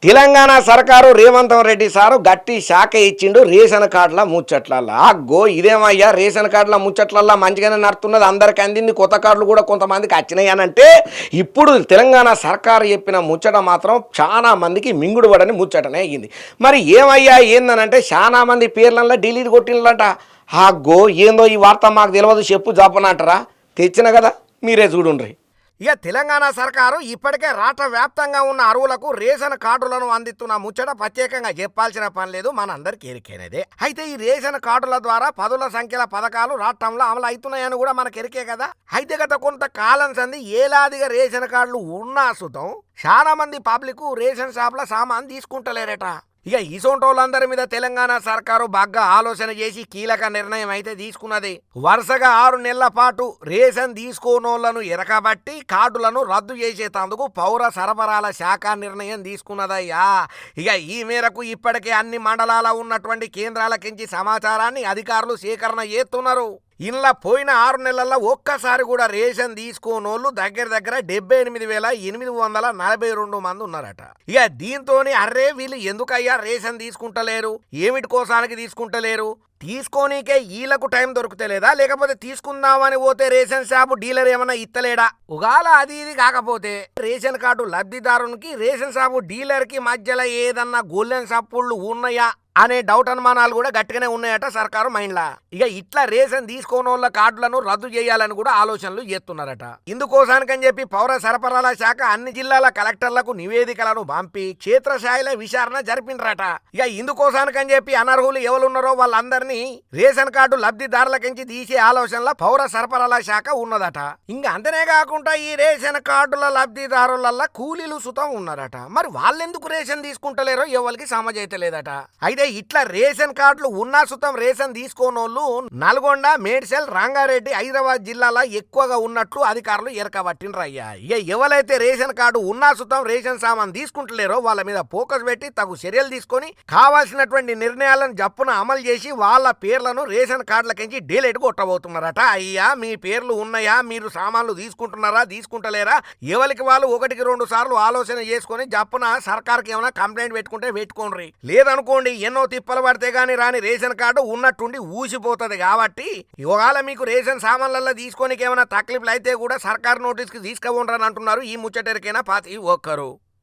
తెలంగాణ సర్కారు రేవంత్ రెడ్డి సారు గట్టి శాఖ ఇచ్చిండు రేషన్ కార్డుల ముచ్చట్లల్లా. అగ్గో ఇదేమయ్యా రేషన్ కార్డుల ముచ్చట్లల్లా మంచిగానే నడుతున్నది, అందరికి అందింది, కొత్త కార్డులు కూడా కొంతమందికి వచ్చినాయి అని అంటే ఇప్పుడు తెలంగాణ సర్కారు చెప్పిన ముచ్చట మాత్రం చాలా మందికి మింగుడు పడని ముచ్చటనే అయ్యింది. మరి ఏమయ్యా ఏందనంటే చాలా మంది పేర్లల్లో డిలీట్ కొట్టినలంట. అగ్గో ఏందో ఈ వార్త మాకు తెలియదు, చెప్పు చెప్పనంటారా? తెచ్చిన కదా మీరే చూడుండ్రి. ఇక తెలంగాణ సర్కారు ఇప్పటికే రాష్ట్ర వ్యాప్తంగా ఉన్న అరువులకు రేషన్ కార్డులను అందిస్తున్న ముచ్చట ప్రత్యేకంగా చెప్పాల్సిన పని లేదు, మనందరికి ఎరికేనేదే. అయితే ఈ రేషన్ కార్డుల ద్వారా పదుల సంఖ్యల పథకాలు రాష్ట్రంలో అమలు అవుతున్నాయని కూడా మనకు ఎరికే కదా. అయితే గత కొంతకాలం సంది ఏలాదిగా రేషన్ కార్డులు ఉన్నా సుతం చాలా మంది పబ్లిక్ రేషన్ షాప్ల సామాన్ తీసుకుంటలేరట. ఇక ఇసోంటోళ్ళందరి మీద తెలంగాణ సర్కారు బాగా ఆలోచన చేసి కీలక నిర్ణయం అయితే తీసుకున్నది. వరుసగా 6 నెలల పాటు రేషన్ తీసుకోనోళ్లను ఎరకబట్టి కార్డులను రద్దు చేసేందుకు పౌర సరఫరాల శాఖ నిర్ణయం తీసుకున్నదయ్యా. ఇక ఈ మేరకు ఇప్పటికే అన్ని మండలాల ఉన్నటువంటి కేంద్రాలకించి సమాచారాన్ని అధికారులు సేకరణ చేస్తున్నారు. ఇలా పోయిన 6 నెలల్లో ఒక్కసారి కూడా రేషన్ తీసుకోనోళ్ళు దగ్గర 78,842 మంది ఉన్నారట. ఇక దీంతో అర్రే వీళ్ళు ఎందుకయ్యా రేషన్ తీసుకుంటలేరు, ఏమిటి కోసానికి తీసుకుంటలేరు, తీసుకోనీకే వీళ్ళకు టైం దొరుకుతలేదా, లేకపోతే తీసుకుందామని పోతే రేషన్ షాపు డీలర్ ఏమన్నా ఇత్తలేడా? ఉగాల అది ఇది కాకపోతే రేషన్ కార్డు లబ్ధిదారునికి రేషన్ షాపు డీలర్ కి మధ్యలో ఏదన్నా గోల్డెన్ షాపుళ్ళు ఉన్నాయా అనే డౌట్ అనుమానాలు కూడా గట్టిగానే ఉన్నాయట సర్కారు మైండ్లా. ఇక ఇట్లా రేషన్ తీసుకోనోళ్ళ కార్డులను రద్దు చేయాలని కూడా ఆలోచనలు చేస్తున్నారట. ఇందుకోసానికని చెప్పి పౌర సరఫరాల శాఖ అన్ని జిల్లాల కలెక్టర్లకు నివేదికలను పంపి క్షేత్రస్థాయిలో విచారణ జరిపినరట. ఇక ఇందుకోసానికని చెప్పి అనర్హులు ఎవరున్నారో వాళ్ళందరినీ రేషన్ కార్డు లబ్ధిదారులకించి తీసే ఆలోచనలో పౌర సరఫరాల శాఖ ఉన్నదట. ఇంకా అంతనే కాకుండా ఈ రేషన్ కార్డుల లబ్ధిదారులల్లా కూలీలు సుతం ఉన్నారట. మరి వాళ్ళెందుకు రేషన్ తీసుకుంటలేరో ఎవరికి సమజైతే లేదట. అయితే ఇట్లా రేషన్ కార్డులు ఉన్నా సుతం రేషన్ తీసుకోనోళ్ళు నల్గొండ, మేడ్చల్, రంగారెడ్డి, హైదరాబాద్ జిల్లాలో ఎక్కువగా ఉన్నట్లు అధికారులు ఎరకబట్టినరయ్యా. ఇక ఎవరైతే రేషన్ కార్డు ఉన్నా సుతం రేషన్ సామాన్ తీసుకుంటలేరో వాళ్ళ మీద ఫోకస్ పెట్టి తగు చర్యలు తీసుకొని కావాల్సినటువంటి నిర్ణయాలను జప్పున అమలు చేసి వాళ్ళ పేర్లను రేషన్ కార్డులకించి డిలీట్ కొట్టబోతున్నారట. అయ్యా మీ పేర్లు ఉన్నాయా, మీరు సామాన్లు తీసుకుంటున్నారా, తీసుకుంటలేరా, ఎవరికి వాళ్ళు 1-2 సార్లు ఆలోచన చేసుకుని జప్పున సర్కార్కి ఏమైనా కంప్లైంట్ పెట్టుకుంటే పెట్టుకోండి. లేదనుకోండి ఎన్నో తిప్పలు పడితే గానీ రాని రేషన్ కార్డు ఉన్నట్టుండి ఊసిపోతుంది. కాబట్టి ఇవాళ మీకు రేషన్ సామాన్లలో తీసుకోనికి ఏమైనా తక్లీఫ్లు అయితే కూడా సర్కారు నోటీస్కి తీసుకుపోండి అంటున్నారు. ఈ ముచ్చటరికైనా పాతి ఒక్కరు.